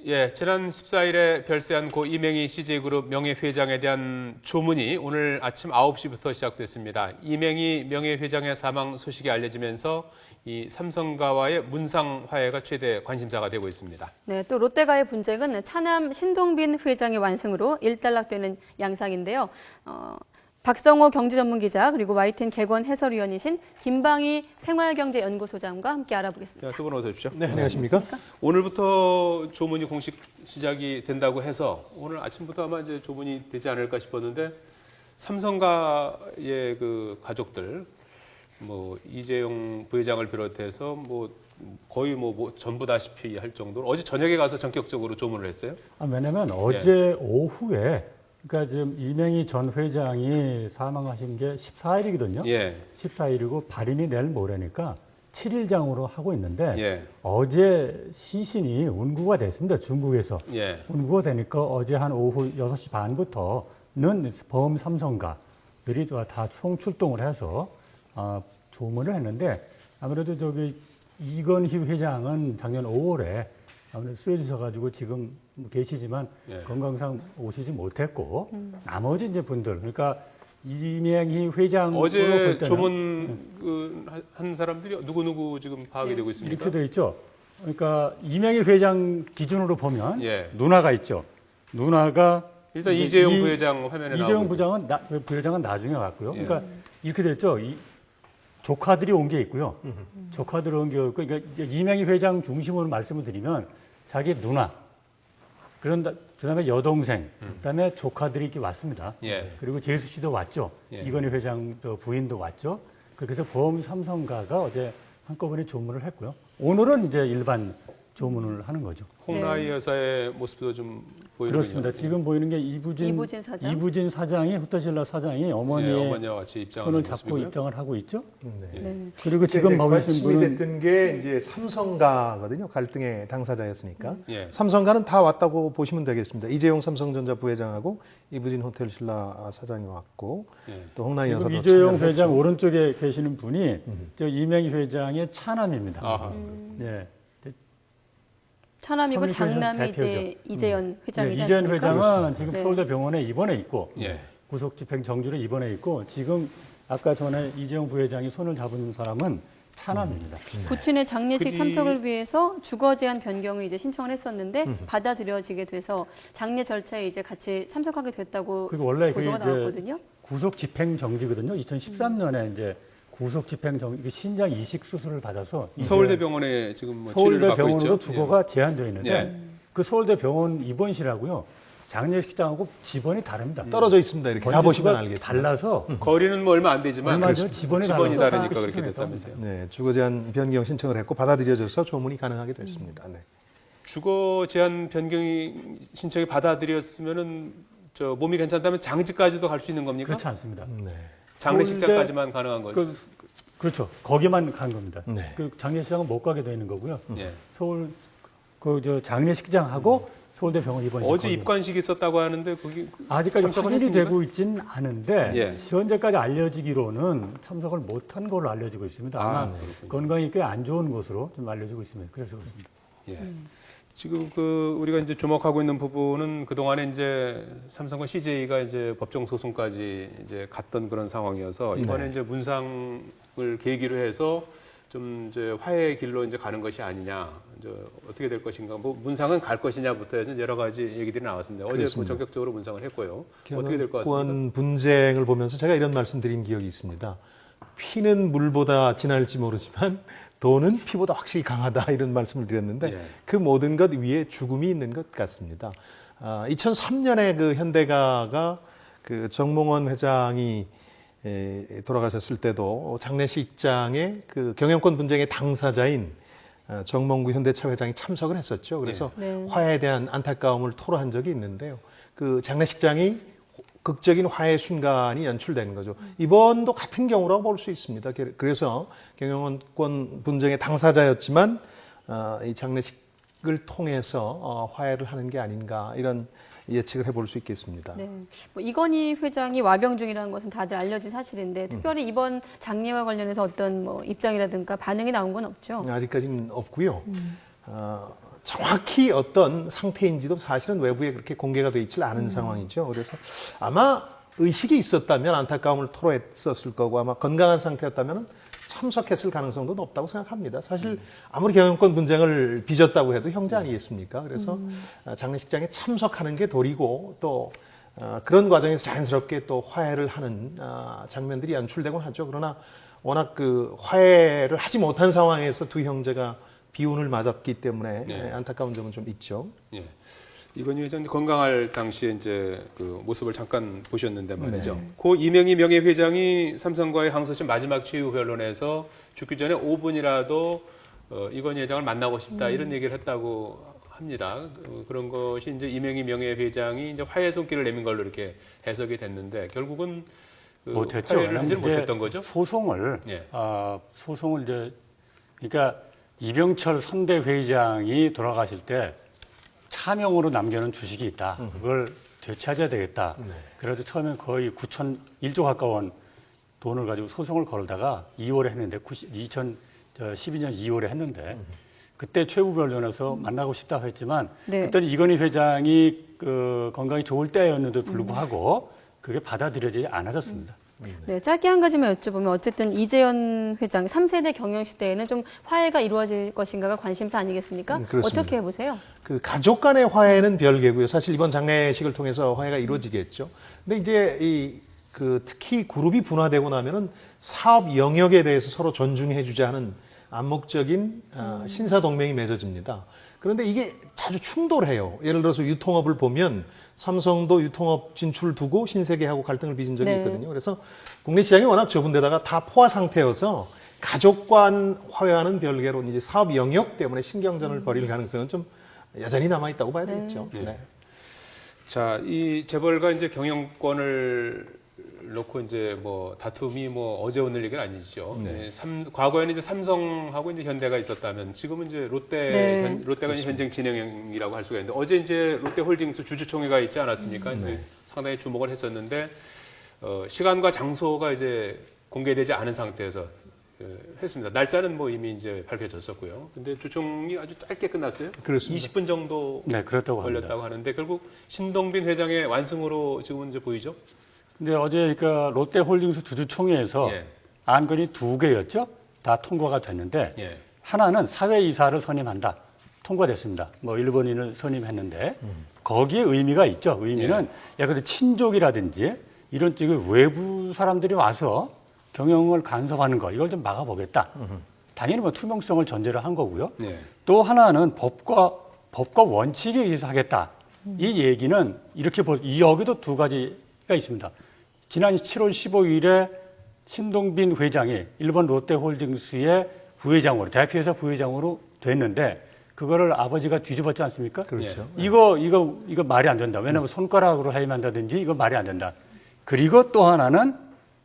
예, 지난 14일에 별세한 고 이명희 CJ그룹 명예회장에 대한 조문이 오늘 아침 9시부터 시작됐습니다. 이명희 명예회장의 사망 소식이 알려지면서 이 삼성가와의 문상 화해가 최대 관심사가 되고 있습니다. 네, 또 롯데가의 분쟁은 차남 신동빈 회장의 완승으로 일단락되는 양상인데요. 박성호 경제전문기자 그리고 YTN 개건 해설위원이신 김방희 생활경제연구소장과 함께 알아보겠습니다. 두 분 어서 오십시오. 네, 안녕하십니까? 오늘부터 조문이 공식 시작이 된다고 해서 오늘 아침부터 아마 이제 조문이 되지 않을까 싶었는데 삼성가의 그 가족들, 뭐 이재용 부회장을 비롯해서 뭐 거의 뭐 전부다시피 할 정도로 어제 저녁에 가서 전격적으로 조문을 했어요. 왜냐면 어제 오후에 그러니까 지금 이명희 전 회장이 사망하신 게 14일이거든요. 예. 14일이고 발인이 내일 모레니까 7일장으로 하고 있는데 예. 어제 시신이 운구가 됐습니다. 중국에서. 예. 운구가 되니까 어제 한 오후 6시 반부터는 범 삼성가들이 다 총출동을 해서 조문을 했는데 아무래도 저기 이건희 회장은 작년 5월에 아무래도 쓰러지셔가지고 지금 계시지만 예. 건강상 오시지 못했고 나머지 이제 분들 그러니까 이명희 회장 어제 조문 한 사람들이 누구 지금 파악이 되고 있습니까? 이렇게 돼 있죠. 그러니까 이명희 회장 기준으로 보면 예. 누나가 있죠. 누나가 일단 이재용 부회장 화면에 이재용 나오고 부회장은 나중에 왔고요. 예. 그러니까 이렇게 됐죠. 조카들이 온 게 있고요. 조카들이 온 게 있고, 그러니까 이명희 회장 중심으로 말씀을 드리면 자기 누나, 그다음에 여동생, 그다음에 조카들이 이렇게 왔습니다. 예. 그리고 재수 씨도 왔죠. 예. 이건희 회장 부인도 왔죠. 그래서 범 삼성가가 어제 한꺼번에 조문을 했고요. 오늘은 이제 일반 조문을 하는 거죠. 홍라희 여사의 모습도 좀 보이는군요. 그렇습니다. 지금 보이는 게 이부진 사장이 호텔신라 사장이 어머니의 어머니와 같이 입장하는 손을 잡고 모습이고요. 입장을 하고 있죠. 네. 그리고 지금 보시는 관심이 분은 됐던 게 이제 삼성가거든요. 갈등의 당사자였으니까. 예. 삼성가는 다 왔다고 보시면 되겠습니다. 이재용 삼성전자 부회장하고 이부진 호텔신라 사장이 왔고 예. 또 홍라희 지금 여사도 이재용 참여를 회장 했죠. 오른쪽에 계시는 분이 저 이명희 회장의 차남입니다. 아하. 네. 차남이고 커뮤니케이션 장남이 이제 대표죠. 이재현 회장이지 이재현 않습니까? 회장은 지금 네. 서울대 병원에 입원해 있고 예. 구속집행정지로 입원해 있고 지금 아까 전에 이재용 부회장이 손을 잡은 사람은 차남입니다. 부친의 장례식 그리- 참석을 위해서 주거 제한 변경을 이제 신청을 했었는데 받아들여지게 돼서 장례 절차에 이제 같이 참석하게 됐다고 그리고 원래 보도가 그게 이제 나왔거든요. 구속집행정지거든요. 2013년에 이제 구속집행정지 신장 이식 수술을 받아서 이제 서울대병원에 지금 뭐 치료를 받고 서울대병원으로 있죠. 주거가 제한되어 있는데 예. 그 서울대병원 입원실하고요. 장례식장하고 집원이 다릅니다. 떨어져 있습니다. 이렇게 가보시면 알겠죠. 달라서 예. 거리는 뭐 얼마 안 되지만 얼마죠? 집원이 다르니까 달라서 그렇게 신청했다고 됐다면서요. 네, 주거 제한 변경 신청을 했고 받아들여져서 조문이 가능하게 됐습니다. 네. 주거 제한 변경이 신청이 받아들였으면은 저 몸이 괜찮다면 장지까지도 갈 수 있는 겁니까? 그렇지 않습니다. 네. 장례식장까지만 가능한 거죠. 그렇죠. 거기만 간 겁니다. 네. 그 장례식장은 못 가게 되는 거고요. 예. 서울 저 장례식장하고 서울대병원 입원실 어제 거기. 입관식이 있었다고 하는데 거기 아직까지 참석은 확인이 했습니까? 되고 있지는 않은데 예. 현재까지 알려지기로는 참석을 못한 걸로 알려지고 있습니다. 아마 건강이 꽤 안 좋은 것으로 좀 알려지고 있습니다. 그래서 그렇습니다. 예. 지금 우리가 이제 주목하고 있는 부분은 그동안에 이제 삼성과 CJ가 이제 법정 소송까지 이제 갔던 그런 상황이어서 이번에 이제 문상을 계기로 해서 좀 이제 화해의 길로 이제 가는 것이 아니냐, 이제 어떻게 될 것인가, 뭐 문상은 갈 것이냐부터 해서 여러 가지 얘기들이 나왔습니다. 어제 뭐 전격적으로 문상을 했고요. 어떻게 될 것 같습니까? 권 분쟁을 보면서 제가 이런 말씀드린 기억이 있습니다. 피는 물보다 진할지 모르지만 돈은 피보다 확실히 강하다 이런 말씀을 드렸는데 예. 그 모든 것 위에 죽음이 있는 것 같습니다. 2003년에 그 현대가가 그 정몽원 회장이 돌아가셨을 때도 장례식장에 그 경영권 분쟁의 당사자인 정몽구 현대차 회장이 참석을 했었죠. 그래서 네. 화해에 대한 안타까움을 토로한 적이 있는데요. 그 장례식장이 극적인 화해 순간이 연출되는 거죠. 이번도 같은 경우라고 볼 수 있습니다. 그래서 경영권 분쟁의 당사자였지만 이 장례식을 통해서 화해를 하는 게 아닌가 이런 예측을 해볼 수 있겠습니다. 네. 뭐 이건희 회장이 와병 중이라는 것은 다들 알려진 사실인데 특별히 이번 장례와 관련해서 어떤 뭐 입장이라든가 반응이 나온 건 없죠. 아직까지는 없고요. 정확히 어떤 상태인지도 사실은 외부에 그렇게 공개가 되어 있지 않은 상황이죠. 그래서 아마 의식이 있었다면 안타까움을 토로했었을 거고 아마 건강한 상태였다면 참석했을 가능성도 높다고 생각합니다. 사실 아무리 경영권 분쟁을 빚었다고 해도 형제 아니겠습니까? 그래서 장례식장에 참석하는 게 도리고 또 그런 과정에서 자연스럽게 또 화해를 하는 장면들이 연출되곤 하죠. 그러나 워낙 그 화해를 하지 못한 상황에서 두 형제가 비운을 맞았기 때문에 네. 안타까운 점은 좀 있죠. 예. 이건희 회장님 건강할 당시에 이제 그 모습을 잠깐 보셨는데 말이죠. 네. 고 이명희 명예회장이 삼성과의 항소심 마지막 최후 변론에서 죽기 전에 5분이라도 이건희 회장을 만나고 싶다 이런 얘기를 했다고 합니다. 그런 것이 이제 이명희 명예회장이 이제 화해 손길을 내민 걸로 이렇게 해석이 됐는데 결국은 그 못했죠. 화해를 하지는 이제 못했던 거죠. 소송을 예. 소송을 이제 그러니까 이병철 선대 회장이 돌아가실 때 차명으로 남겨놓은 주식이 있다. 그걸 되찾아야 되겠다. 그래도 처음엔 거의 9,001조 가까운 돈을 가지고 소송을 걸다가 2월에 했는데 2012년 2월에 했는데 그때 최후 변론에서 만나고 싶다고 했지만 네. 그때는 이건희 회장이 그 건강이 좋을 때였는데도 불구하고 그게 받아들여지지 않아졌습니다. 네, 짧게 한 가지만 여쭤보면 어쨌든 이재현 회장 3세대 경영시 대에는 좀 화해가 이루어질 것인가가 관심사 아니겠습니까? 그렇습니다. 어떻게 보세요? 그 가족 간의 화해는 별개고요. 사실 이번 장례식을 통해서 화해가 이루어지겠죠. 근데 이제 그 특히 그룹이 분화되고 나면은 사업 영역에 대해서 서로 존중해주자 하는 암묵적인 신사 동맹이 맺어집니다. 그런데 이게 자주 충돌해요. 예를 들어서 유통업을 보면 삼성도 유통업 진출 두고 신세계하고 갈등을 빚은 적이 네. 있거든요. 그래서 국내 시장이 워낙 좁은 데다가 다 포화 상태여서 가족 간 화해와는 별개로 이제 사업 영역 때문에 신경전을 벌일 가능성은 좀 여전히 남아 있다고 봐야 되겠죠. 네. 네. 자, 이 재벌가 이제 경영권을 놓고 이제 뭐 다툼이 뭐 어제 오늘 얘기는 아니죠. 네. 과거에는 이제 삼성하고 이제 현대가 있었다면 지금은 이제 네. 롯데가 이제 현장 진행이라고 할 수가 있는데 어제 이제 롯데홀딩스 주주총회가 있지 않았습니까? 이제 상당히 주목을 했었는데 시간과 장소가 이제 공개되지 않은 상태에서 했습니다. 날짜는 뭐 이미 이제 밝혀졌었고요. 근데 주총이 아주 짧게 끝났어요. 그렇습니다. 20분 정도 네, 그렇다고 합니다. 걸렸다고 하는데 결국 신동빈 회장의 완승으로 지금은 이제 보이죠. 근데 어제 그러니까 롯데홀딩스 주주총회에서 예. 안건이 2개였죠. 다 통과가 됐는데 예. 하나는 사회이사를 선임한다. 통과됐습니다. 뭐 일본인을 선임했는데 거기에 의미가 있죠. 의미는 예를 들어 친족이라든지 이런 쪽에 외부 사람들이 와서 경영을 간섭하는 거 이걸 좀 막아보겠다. 당연히 뭐 투명성을 전제로 한 거고요. 예. 또 하나는 법과 원칙에 의해서 하겠다. 이 얘기는 이렇게 여기도 2가지가 있습니다. 지난 7월 15일에 신동빈 회장이 일본 롯데홀딩스의 부회장으로 대표이사 부회장으로 됐는데 그거를 아버지가 뒤집었지 않습니까? 그렇죠. 이거 말이 안 된다. 왜냐하면 손가락으로 해임한다든지 이거 말이 안 된다. 그리고 또 하나는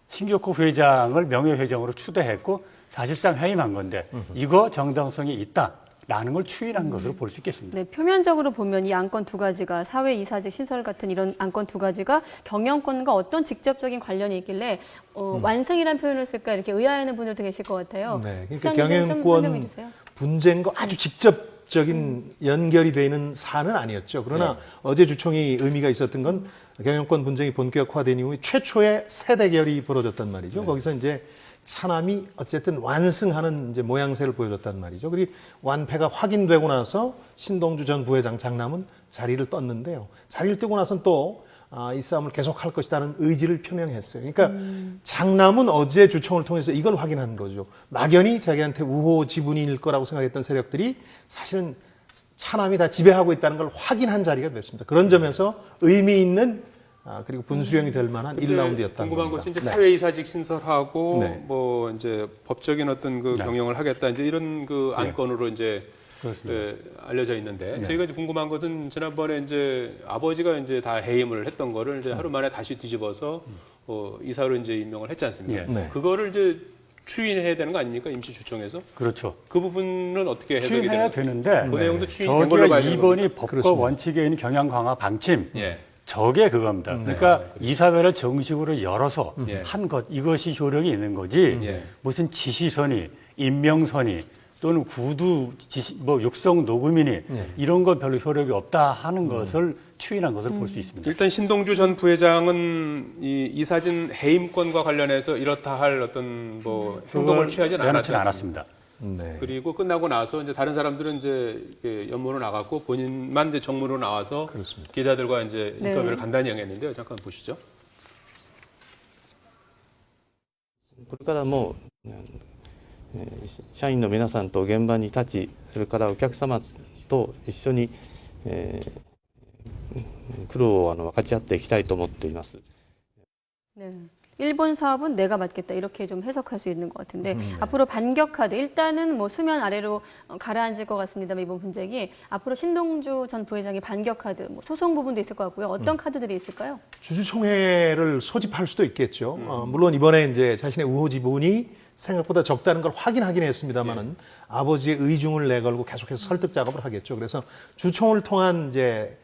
신격호 회장을 명예회장으로 추대했고 사실상 해임한 건데 이거 정당성이 있다라는 걸 추인한 것으로 볼 수 있겠습니다. 네, 표면적으로 보면 이 안건 2가지가 사회이사직 신설 같은 이런 안건 2가지가 경영권과 어떤 직접적인 관련이 있길래 완승이라는 표현을 쓸까 이렇게 의아해하는 분들도 계실 것 같아요. 네, 그러니까 시장님 좀 설명해 경영권 주세요. 분쟁과 아주 직접적인 연결이 되는 사안은 아니었죠. 그러나 어제 주총이 의미가 있었던 건 경영권 분쟁이 본격화된 이후에 최초의 세대결이 벌어졌단 말이죠. 거기서 이제 차남이 어쨌든 완승하는 이제 모양새를 보여줬단 말이죠. 그리고 완패가 확인되고 나서 신동주 전 부회장 장남은 자리를 떴는데요. 자리를 뜨고 나서는 또 이 싸움을 계속할 것이라는 의지를 표명했어요. 그러니까 장남은 어제 주총을 통해서 이걸 확인한 거죠. 막연히 자기한테 우호 지분일 거라고 생각했던 세력들이 사실은 차남이 다 지배하고 있다는 걸 확인한 자리가 됐습니다. 그런 점에서 의미 있는 그리고 분수령이 될 만한 1라운드였다는 궁금한 겁니다. 것이 이제 네. 사회이사직 신설하고 네. 뭐 이제 법적인 어떤 그 경영을 하겠다 이제 이런 그 안건으로 이제 알려져 있는데 저희가 이제 궁금한 것은 지난번에 이제 아버지가 이제 다 해임을 했던 거를 이제 하루 만에 다시 뒤집어서 이사로 이제 임명을 했지 않습니까? 네. 그거를 이제 추인해야 되는 거 아닙니까? 임시주총에서? 그렇죠. 그 부분은 어떻게 해석이 추인해야 되는 되는데 그 내용도 추인된 걸로 저기가 봐야 되는 2번이 법과 그렇습니다. 원칙에 있는 경영 강화 방침 예. 저게 그겁니다. 그러니까 이사회를 정식으로 열어서 예. 한 것 이것이 효력이 있는 거지 예. 무슨 지시선이 임명선이 또는 구두 뭐 육성 녹음이니 이런 건 별로 효력이 없다 하는 것을 추인한 것을 볼 수 있습니다. 일단 신동주 전 부회장은 이 사진 해임권과 관련해서 이렇다 할 어떤 뭐 행동을 취하지 내놓지는 않았습니다. 네. 그리고 끝나고 나서 이제 다른 사람들은 이제 이렇게 연문으로 나갔고 본인만 이제 정문으로 나와서 그렇습니다. 기자들과 이제 네. 인터뷰를 간단히 했는데요. 잠깐 보시죠. これからも、社員の皆さんと現場に立ち、それからお客様と一緒に、苦労を分かち合っていきたいと思っています。 네. 일본 사업은 내가 맡겠다 이렇게 좀 해석할 수 있는 것 같은데 앞으로 반격하듯 일단은 뭐 수면 아래로 가라앉을 것 같습니다만 이번 분쟁이 앞으로 신동주 전 부회장이 반격하듯 뭐 소송 부분도 있을 것 같고요. 어떤 카드들이 있을까요? 주주총회를 소집할 수도 있겠죠. 물론 이번에 이제 자신의 우호 지분이 생각보다 적다는 걸 확인하긴 했습니다만은 아버지의 의중을 내걸고 계속해서 설득 작업을 하겠죠. 그래서 주총을 통한 이제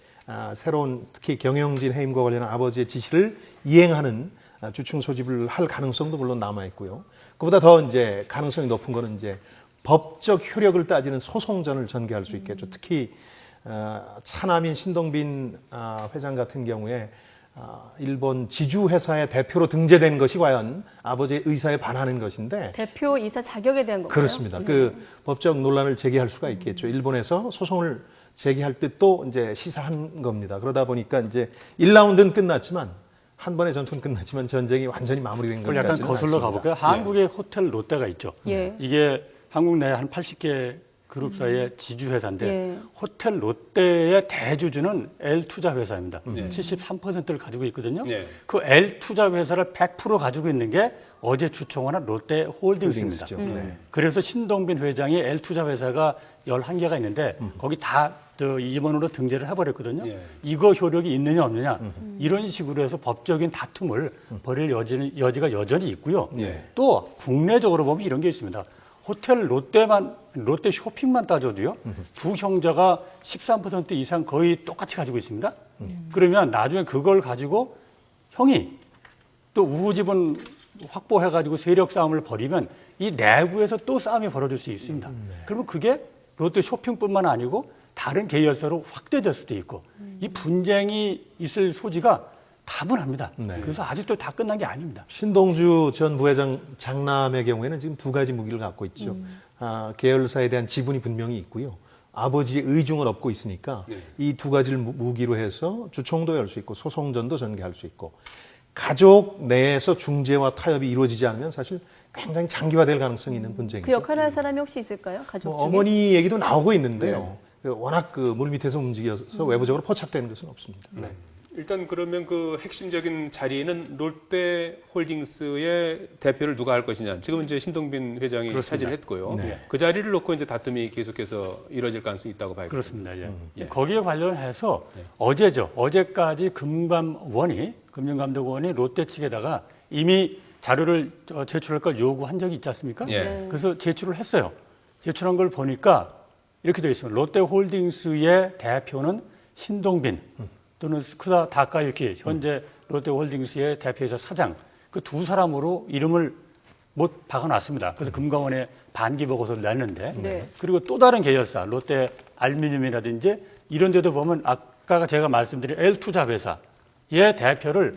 새로운 특히 경영진 해임과 관련한 아버지의 지시를 이행하는 주총 소집을 할 가능성도 물론 남아 있고요. 그보다 더 이제 가능성이 높은 거는 이제 법적 효력을 따지는 소송전을 전개할 수 있겠죠. 특히 차남인 신동빈 회장 같은 경우에 일본 지주회사의 대표로 등재된 것이 과연 아버지의 의사에 반하는 것인데 대표 이사 자격에 대한 건가요? 그렇습니다. 그 법적 논란을 제기할 수가 있겠죠. 일본에서 소송을 제기할 뜻도 이제 시사한 겁니다. 그러다 보니까 이제 1라운드는 끝났지만 한 번의 전투는 끝났지만 전쟁이 완전히 마무리된 것 그걸 약간 같지는 거슬러 않습니다. 가볼까요? 한국의 호텔 롯데가 있죠. 예. 이게 한국 내 한 80개 그룹사의 지주회사인데 예. 호텔 롯데의 대주주는 L투자회사입니다. 73%를 가지고 있거든요. 예. 그 L투자회사를 100% 가지고 있는 게 어제 주총하는 롯데홀딩스입니다. 홀딩스죠. 네. 그래서 신동빈 회장이 L투자회사가 11개가 있는데 거기 다 이번으로 등재를 해버렸거든요. 예. 이거 효력이 있느냐 없느냐 이런 식으로 해서 법적인 다툼을 벌일 여지가 여전히 있고요. 예. 또 국내적으로 보면 이런 게 있습니다. 호텔 롯데 쇼핑만 따져도요. 두 형제가 13% 이상 거의 똑같이 가지고 있습니다. 그러면 나중에 그걸 가지고 형이 또 우후지분 확보해가지고 세력 싸움을 벌이면 이 내부에서 또 싸움이 벌어질 수 있습니다. 그러면 그게 롯데 쇼핑뿐만 아니고 다른 계열사로 확대될 수도 있고 이 분쟁이 있을 소지가 다분합니다. 네. 그래서 아직도 다 끝난 게 아닙니다. 신동주 전 부회장 장남의 경우에는 지금 두 가지 무기를 갖고 있죠. 계열사에 대한 지분이 분명히 있고요. 아버지의 의중을 얻고 있으니까 이 두 가지를 무기로 해서 주총도 열 수 있고 소송전도 전개할 수 있고 가족 내에서 중재와 타협이 이루어지지 않으면 사실 굉장히 장기화될 가능성이 있는 분쟁이죠. 그 역할을 할 사람이 혹시 있을까요? 가족 중에? 어머니 얘기도 나오고 있는데요. 워낙 그 물밑에서 움직여서 외부적으로 포착되는 것은 없습니다. 네. 일단 그러면 그 핵심적인 자리는 롯데홀딩스의 대표를 누가 할 것이냐. 지금 이제 신동빈 회장이 그렇습니다. 차지를 했고요. 네. 그 자리를 놓고 이제 다툼이 계속해서 이뤄질 가능성이 있다고 봐요. 그렇습니다. 예. 예. 거기에 관련해서 어제까지 금융감독원이 롯데 측에다가 이미 자료를 제출할 걸 요구한 적이 있지 않습니까? 예. 그래서 제출을 했어요. 제출한 걸 보니까 이렇게 되어 있습니다. 롯데홀딩스의 대표는 신동빈 또는 스쿠다 다카유키 현재 롯데홀딩스의 대표이사 사장 그 두 사람으로 이름을 못 박아놨습니다. 그래서 금감원에 반기 보고서를 냈는데 네. 그리고 또 다른 계열사 롯데 알루미늄이라든지 이런 데도 보면 아까 제가 말씀드린 L투자회사의 대표를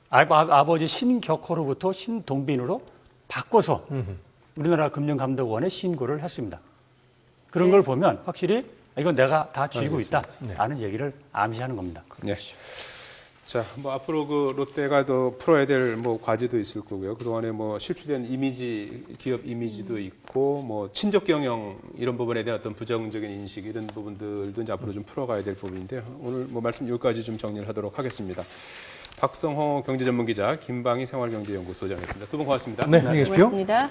아버지 신격호로부터 신동빈으로 바꿔서 우리나라 금융감독원에 신고를 했습니다. 그런 걸 보면 확실히 이건 내가 다 쥐고 있다라는 얘기를 암시하는 겁니다. 네. 자, 뭐 앞으로 그 롯데가 더 풀어야 될 뭐 과제도 있을 거고요. 그동안에 뭐 실추된 이미지, 기업 이미지도 있고 뭐 친족 경영 이런 부분에 대한 어떤 부정적인 인식 이런 부분들도 이제 앞으로 좀 풀어가야 될 부분인데요. 오늘 뭐 말씀 여기까지 좀 정리를 하도록 하겠습니다. 박성호 경제전문기자, 김방희 생활경제연구소장이었습니다. 두 분 고맙습니다. 네, 안녕히 계십시오. 고맙습니다.